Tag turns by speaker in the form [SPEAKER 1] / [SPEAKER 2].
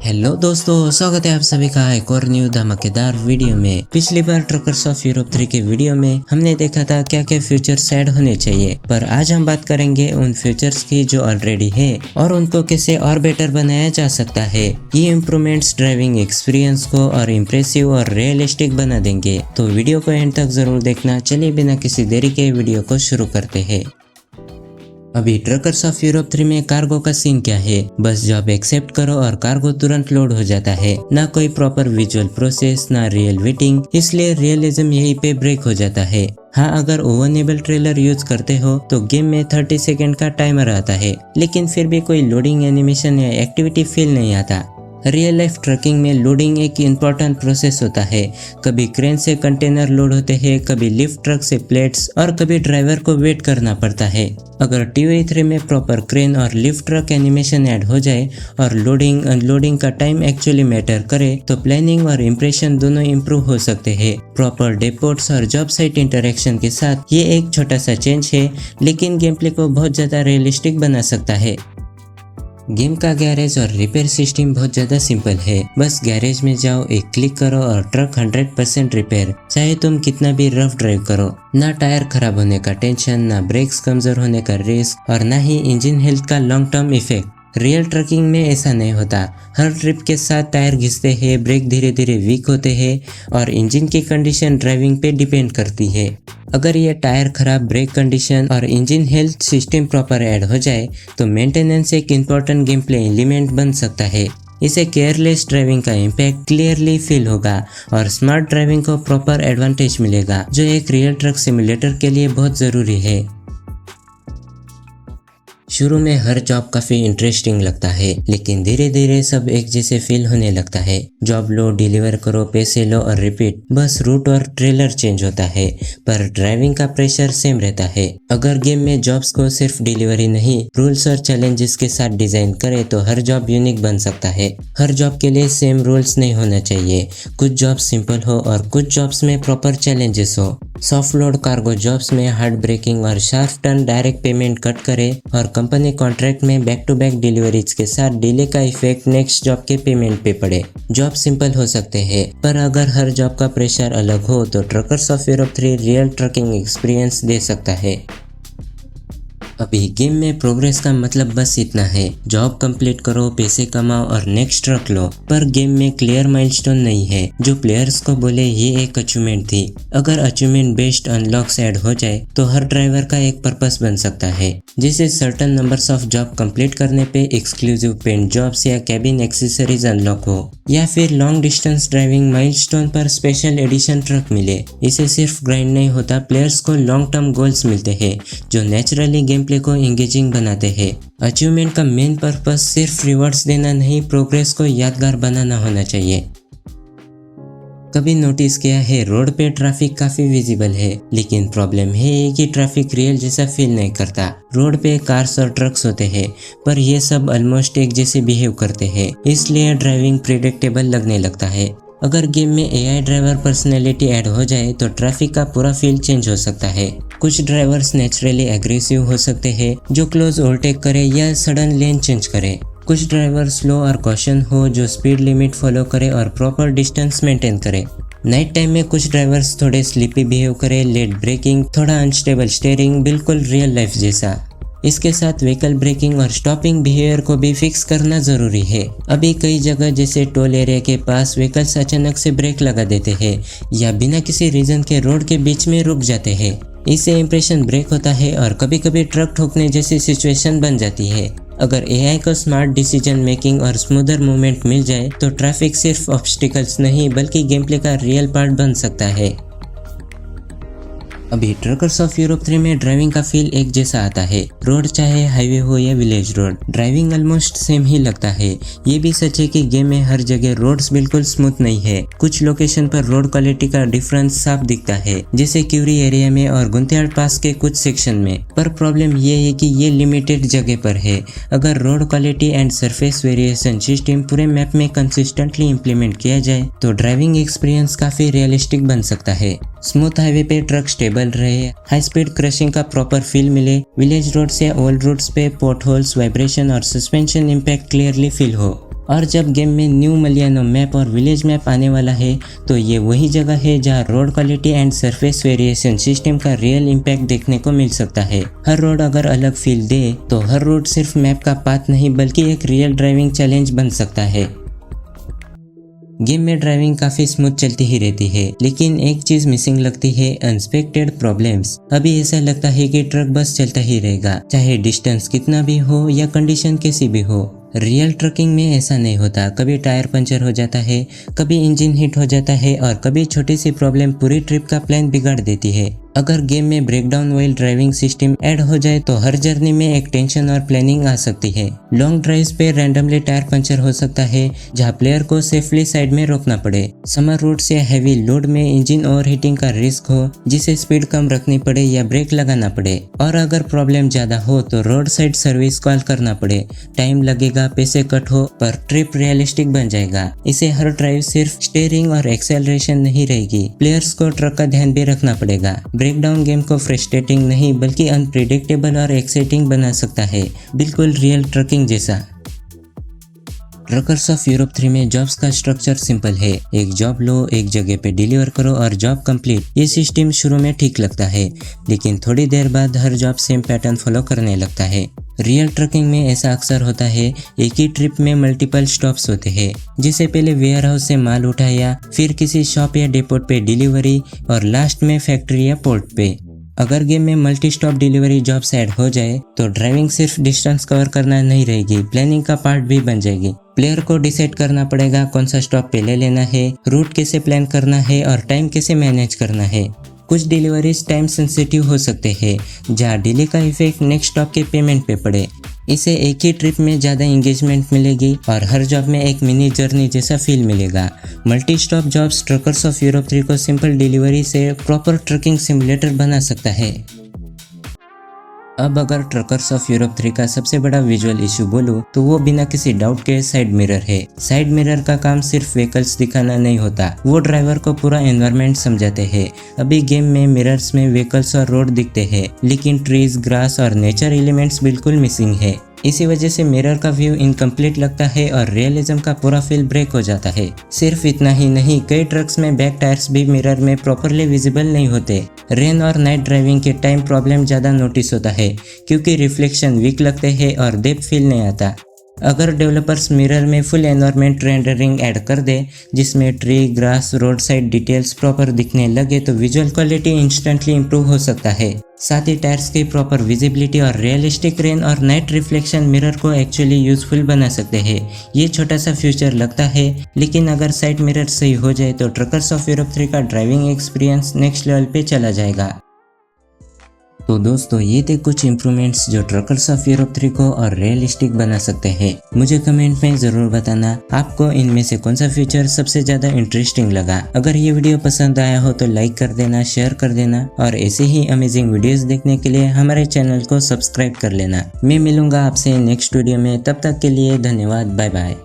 [SPEAKER 1] Hello दोस्तों, स्वागत है आप सभी का एक और न्यू धमाकेदार वीडियो में। पिछली बार ट्रकर्स ऑफ यूरोप 3 के वीडियो में हमने देखा था क्या क्या फीचर्स ऐड होने चाहिए, पर आज हम बात करेंगे उन फीचर्स की जो ऑलरेडी है और उनको कैसे और बेटर बनाया जा सकता है। ये इम्प्रूवमेंट्स ड्राइविंग एक्सपीरियंस को और इम्प्रेसिव और रियलिस्टिक बना देंगे, तो वीडियो को एंड तक जरूर देखना। चलिए बिना किसी देरी के वीडियो को शुरू करते हैं। अभी ट्रकर्स ऑफ यूरोप 3 में कार्गो का सीन क्या है, बस जॉब एक्सेप्ट करो और कार्गो तुरंत लोड हो जाता है। ना कोई प्रॉपर विजुअल प्रोसेस, ना रियल वेटिंग, इसलिए रियलिज्म यहीं पे ब्रेक हो जाता है। हाँ, अगर ओवनेबल ट्रेलर यूज करते हो तो गेम में 30 सेकंड का टाइमर आता है, लेकिन फिर भी कोई लोडिंग एनिमेशन या एक्टिविटी फील नहीं आता। रियल लाइफ ट्रकिंग में लोडिंग एक इम्पोर्टेंट प्रोसेस होता है। कभी क्रेन से कंटेनर लोड होते हैं, कभी लिफ्ट ट्रक से प्लेट्स और कभी ड्राइवर को वेट करना पड़ता है। अगर TOA3 में प्रॉपर क्रेन और लिफ्ट ट्रक एनिमेशन ऐड हो जाए और लोडिंग अनलोडिंग का टाइम एक्चुअली मैटर करे तो प्लानिंग और इम्प्रेशन दोनों इम्प्रूव हो सकते हैं। प्रॉपर डेपोर्ट्स और जॉब साइट इंटरेक्शन के साथ ये एक छोटा सा चेंज है, लेकिन गेम प्ले को बहुत ज्यादा रियलिस्टिक बना सकता है। गेम का गैरेज और रिपेयर सिस्टम बहुत ज्यादा सिंपल है। बस गैरेज में जाओ, एक क्लिक करो और ट्रक 100% रिपेयर, चाहे तुम कितना भी रफ ड्राइव करो। ना टायर खराब होने का टेंशन, ना ब्रेक्स कमजोर होने का रिस्क और ना ही इंजन हेल्थ का long term effect. Real trucking में ऐसा नहीं होता। हर ट्रिप के साथ टायर घिसते हैं, ब्रेक धीरे धीरे वीक होते हैं और इंजन की कंडीशन ड्राइविंग पे डिपेंड करती है। अगर ये टायर खराब, ब्रेक कंडीशन और engine health system proper add हो जाए तो मेंटेनेंस एक इम्पोर्टेंट गेम प्ले एलिमेंट बन सकता है। इसे केयरलेस ड्राइविंग का इम्पैक्ट क्लियरली फील होगा और स्मार्ट ड्राइविंग को प्रॉपर एडवांटेज मिलेगा, जो एक रियल ट्रक सिमुलेटर के लिए बहुत जरूरी है। शुरू में हर जॉब काफी इंटरेस्टिंग लगता है, लेकिन धीरे धीरे सब एक जैसे फील होने लगता है। जॉब लो, डिलीवर करो, पैसे लो और रिपीट। बस रूट और ट्रेलर चेंज होता है, पर ड्राइविंग का प्रेशर सेम रहता है। अगर गेम में जॉब्स को सिर्फ डिलीवरी नहीं, रूल्स और चैलेंजेस के साथ डिजाइन करे तो हर जॉब यूनिक बन सकता है। हर जॉब के लिए सेम रूल्स नहीं होना चाहिए। कुछ जॉब्स सिंपल हो और कुछ जॉब्स में प्रॉपर चैलेंजेस हो। सॉफ्ट लोड कार्गो जॉब्स में हार्ड ब्रेकिंग और sharp turn direct payment cut करे और कंपनी कॉन्ट्रैक्ट में बैक टू बैक डिलीवरीज के साथ डिले का इफेक्ट नेक्स्ट जॉब के पेमेंट पे पड़े। जॉब सिंपल हो सकते हैं, पर अगर हर जॉब का प्रेशर अलग हो तो truckers of Europe 3 real trucking experience दे सकता है। अभी गेम में प्रोग्रेस का मतलब बस इतना है, जॉब कंप्लीट करो, पैसे कमाओ और नेक्स्ट ट्रक लो। पर गेम में क्लियर माइलस्टोन नहीं है जो प्लेयर्स को बोले ये एक अचीवमेंट थी। अगर अचीवमेंट बेस्ड अनलॉक्स ऐड हो जाए तो हर ड्राइवर का एक पर्पस बन सकता है, जैसे certain numbers of job complete करने पे एक्सक्लूसिव पेंट जॉब्स या कैबिन एक्सेसरीज अनलॉक हो, या फिर लॉन्ग डिस्टेंस ड्राइविंग माइलस्टोन पर स्पेशल एडिशन ट्रक मिले। इसे सिर्फ ग्राइंड नहीं होता, प्लेयर्स को लॉन्ग टर्म गोल्स मिलते हैं जो नेचुरली गेम प्ले को एंगेजिंग बनाते हैं। अचीवमेंट का मेन पर्पस सिर्फ रिवॉर्ड्स देना नहीं, प्रोग्रेस को यादगार बनाना होना चाहिए। कभी नोटिस किया है रोड पे ट्रैफिक काफी विजिबल है, लेकिन प्रॉब्लम है कि ट्रैफिक रियल जैसा फील नहीं करता। रोड पे कार्स और ट्रक्स होते हैं, पर ये सब ऑलमोस्ट एक जैसे बिहेव करते हैं, इसलिए ड्राइविंग प्रिडिक्टेबल लगने लगता है। अगर गेम में AI ड्राइवर पर्सनैलिटी ऐड हो जाए तो ट्रैफिक का पूरा फील चेंज हो सकता है। कुछ ड्राइवर्स नेचुरली एग्रेसिव हो सकते हैं, जो क्लोज ओवरटेक करे या सडन लेन चेंज करे। कुछ ड्राइवर स्लो और कॉशन हो, जो स्पीड लिमिट फॉलो करे और प्रॉपर डिस्टेंस मेंटेन करे। नाइट टाइम में कुछ ड्राइवर्स थोड़े स्लीपी बिहेव करे, लेट ब्रेकिंग, थोड़ा अनस्टेबल स्टीयरिंग, बिल्कुल रियल लाइफ जैसा। इसके साथ व्हीकल ब्रेकिंग और स्टॉपिंग बिहेवियर को भी फिक्स करना जरूरी है। अभी कई जगह जैसे टोल एरिया के पास व्हीकल्स अचानक से ब्रेक लगा देते हैं या बिना किसी रीजन के रोड के बीच में रुक जाते हैं। इससे इंप्रेशन ब्रेक होता है और कभी कभी ट्रक ठोकने जैसी सिचुएशन बन जाती है। अगर AI को स्मार्ट डिसीजन मेकिंग और स्मूदर मूवमेंट मिल जाए तो ट्रैफिक सिर्फ ऑब्स्टिकल्स नहीं बल्कि गेम प्ले का रियल पार्ट बन सकता है। अभी ट्रकर्स ऑफ यूरोप 3 में ड्राइविंग का फील एक जैसा आता है। रोड चाहे हाईवे हो या village road, driving almost same ही लगता है। ये भी सच है कि गेम में हर जगह रोड्स बिल्कुल स्मूथ नहीं है। कुछ लोकेशन पर रोड क्वालिटी का डिफरेंस साफ दिखता है, जैसे क्यूरी एरिया में और गुंतियाल पास के कुछ सेक्शन में। पर प्रॉब्लम ये है कि ये लिमिटेड जगह पर है। अगर road quality and surface variation system पूरे मैप में कंसिस्टेंटली इम्प्लीमेंट किया जाए तो ड्राइविंग एक्सपीरियंस काफी रियलिस्टिक बन सकता है। स्मूथ हाईवे पे ट्रक स्टेबल रहे, हाई स्पीड क्रशिंग का प्रॉपर फील मिले, विलेज रोड्स या ओल्ड रूट्स पे पोर्ट होल्स, वाइब्रेशन और सस्पेंशन इम्पैक्ट क्लियरली फील हो। और जब गेम में न्यू मलियानो मैप और विलेज मैप आने वाला है तो ये वही जगह है जहाँ road quality and surface variation system का रियल इम्पैक्ट देखने को मिल सकता है। हर रोड अगर अलग फील दे तो हर रोड सिर्फ मैप का पाथ नहीं बल्कि एक रियल ड्राइविंग चैलेंज बन सकता है। गेम में ड्राइविंग काफी स्मूथ चलती ही रहती है, लेकिन एक चीज मिसिंग लगती है, अनएक्सपेक्टेड प्रॉब्लम्स। अभी ऐसा लगता है कि ट्रक बस चलता ही रहेगा, चाहे डिस्टेंस कितना भी हो या कंडीशन कैसी भी हो। रियल ट्रकिंग में ऐसा नहीं होता। कभी टायर पंचर हो जाता है, कभी इंजन हिट हो जाता है और कभी छोटी सी प्रॉब्लम पूरी ट्रिप का प्लान बिगाड़ देती है। अगर गेम में breakdown wheel driving system add हो जाए तो हर जर्नी में एक टेंशन और प्लानिंग आ सकती है। लॉन्ग ड्राइव्स पे रैंडमली टायर पंचर हो सकता है जहाँ प्लेयर को सेफली साइड में रोकना पड़े। समर रूट्स या हैवी लोड में इंजन ओवरहीटिंग का रिस्क हो जिसे स्पीड कम रखनी पड़े या ब्रेक लगाना पड़े। और अगर प्रॉब्लम ज्यादा हो तो रोड साइड सर्विस कॉल करना पड़े। टाइम लगेगा, पैसे कट हो, पर ट्रिप रियलिस्टिक बन जाएगा। इसे हर ड्राइव सिर्फ स्टीयरिंग और एक्सेलरेशन नहीं रहेगी, प्लेयर्स को ट्रक का ध्यान भी रखना पड़ेगा। ब्रेकडाउन गेम को फ्रस्ट्रेटिंग नहीं बल्कि अनप्रिडिक्टेबल और एक्साइटिंग बना सकता है, बिल्कुल रियल ट्रकिंग जैसा। ट्रकर्स ऑफ यूरोप 3 में जॉब्स का स्ट्रक्चर सिंपल है। एक जॉब लो, एक जगह पे डिलीवर करो और जॉब कंप्लीट। ये सिस्टम शुरू में ठीक लगता है, लेकिन थोड़ी देर बाद हर जॉब सेम पैटर्न फॉलो करने लगता है। रियल ट्रकिंग में ऐसा अक्सर होता है, एक ही ट्रिप में मल्टीपल स्टॉप्स होते हैं। जिसे पहले वेयर हाउस से माल उठाया, फिर किसी शॉप या डेपोट पे डिलीवरी और लास्ट में फैक्ट्री या पोर्ट पे। अगर गेम में multi stop delivery jobs add हो जाए तो ड्राइविंग सिर्फ डिस्टेंस कवर करना नहीं रहेगी, प्लानिंग का पार्ट भी बन जाएगी। प्लेयर को डिसाइड करना पड़ेगा कौन सा स्टॉप पहले लेना है, रूट कैसे प्लान करना है और टाइम कैसे मैनेज करना है। कुछ डिलीवरीज टाइम सेंसिटिव हो सकते हैं, जहाँ डिले का इफेक्ट नेक्स्ट स्टॉप के पेमेंट पे पड़े। इसे एक ही ट्रिप में ज़्यादा एंगेजमेंट मिलेगी और हर जॉब में एक मिनी जर्नी जैसा फील मिलेगा। Multi stop jobs truckers of Europe 3 को सिंपल डिलीवरी से प्रॉपर ट्रकिंग सिमुलेटर बना सकता है। अब अगर ट्रकर्स ऑफ यूरोप 3 का सबसे बड़ा विजुअल इशू बोलूं तो वो बिना किसी डाउट के साइड मिरर है। साइड मिरर का काम सिर्फ व्हीकल्स दिखाना नहीं होता, वो ड्राइवर को पूरा एनवायरनमेंट समझाते हैं। अभी गेम में मिरर्स में व्हीकल्स और रोड दिखते हैं, लेकिन ट्रीज, ग्रास और नेचर एलिमेंट्स बिल्कुल मिसिंग है। इसी वजह से मिरर का व्यू इनकम्प्लीट लगता है और रियलिज्म का पूरा फील ब्रेक हो जाता है। सिर्फ इतना ही नहीं, कई ट्रक्स में बैक टायर्स भी मिरर में प्रॉपरली विजिबल नहीं होते। रेन और नाइट ड्राइविंग के टाइम प्रॉब्लम ज़्यादा नोटिस होता है क्योंकि रिफ्लेक्शन वीक लगते हैं और डेप्थ फील नहीं आता। अगर डेवलपर्स मिरर में फुल एनवायरनमेंट रेंडरिंग ऐड कर दे जिसमें tree, grass, road side details proper दिखने लगे तो विजुअल क्वालिटी इंस्टेंटली इंप्रूव हो सकता है। साथ ही टायर्स की प्रॉपर विजिबिलिटी और रियलिस्टिक रेन और नाइट रिफ्लेक्शन मिरर को एक्चुअली यूजफुल बना सकते हैं। ये छोटा सा फ्यूचर लगता है, लेकिन अगर साइड मिरर सही हो जाए तो ट्रकर्स ऑफ यूरोप 3 का ड्राइविंग एक्सपीरियंस नेक्स्ट लेवल पे चला जाएगा। तो दोस्तों, ये थे कुछ इम्प्रूवमेंट्स जो ट्रकर्स ऑफ यूरोप 3 को और रियलिस्टिक बना सकते हैं। मुझे कमेंट में ज़रूर बताना आपको इनमें से कौन सा फीचर सबसे ज़्यादा इंटरेस्टिंग लगा। अगर ये वीडियो पसंद आया हो तो लाइक कर देना, शेयर कर देना और ऐसे ही अमेजिंग वीडियोस देखने के लिए हमारे चैनल को सब्सक्राइब कर लेना। मैं मिलूंगा आपसे नेक्स्ट वीडियो में, तब तक के लिए धन्यवाद, बाय बाय।